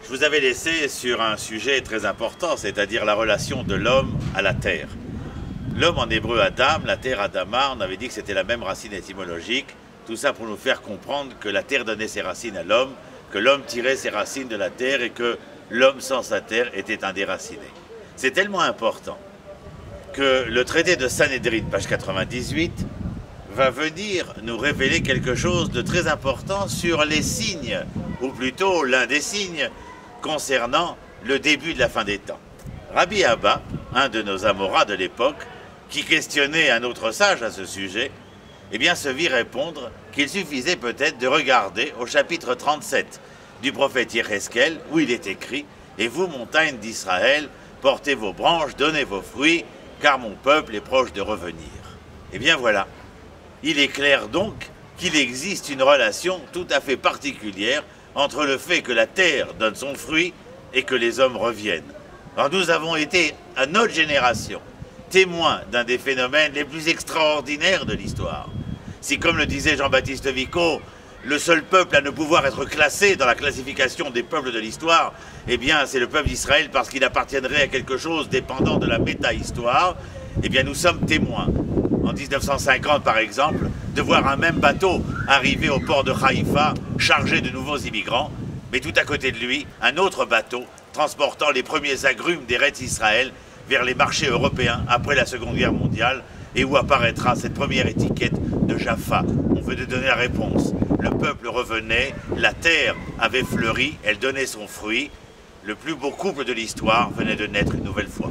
Je vous avais laissé sur un sujet très important, c'est-à-dire la relation de l'homme à la terre. L'homme en hébreu Adam, la terre Adama, on avait dit que c'était la même racine étymologique. Tout ça pour nous faire comprendre que la terre donnait ses racines à l'homme, que l'homme tirait ses racines de la terre et que l'homme sans sa terre était un déraciné. C'est tellement important que le traité de Sanhédrin, page 98, va venir nous révéler quelque chose de très important sur les signes, ou plutôt l'un des signes, concernant le début de la fin des temps. Rabbi Abba, un de nos Amoras de l'époque, qui questionnait un autre sage à ce sujet, eh bien se vit répondre qu'il suffisait peut-être de regarder au chapitre 37 du prophète Yéhezkel, où il est écrit « Et vous, montagnes d'Israël, portez vos branches, donnez vos fruits, car mon peuple est proche de revenir. » Eh bien voilà, il est clair donc qu'il existe une relation tout à fait particulière entre le fait que la terre donne son fruit et que les hommes reviennent. Alors nous avons été, à notre génération, témoins d'un des phénomènes les plus extraordinaires de l'histoire. Si, comme le disait Jean-Baptiste Vico, le seul peuple à ne pouvoir être classé dans la classification des peuples de l'histoire, eh bien c'est le peuple d'Israël parce qu'il appartiendrait à quelque chose dépendant de la méta-histoire, eh bien nous sommes témoins. En 1950 par exemple, de voir un même bateau arriver au port de Haïfa chargé de nouveaux immigrants, mais tout à côté de lui, un autre bateau transportant les premiers agrumes d'Eretz Israël vers les marchés européens après la Seconde Guerre mondiale, et où apparaîtra cette première étiquette de Jaffa. On veut nous donner la réponse. Le peuple revenait, la terre avait fleuri, elle donnait son fruit, le plus beau couple de l'histoire venait de naître une nouvelle fois.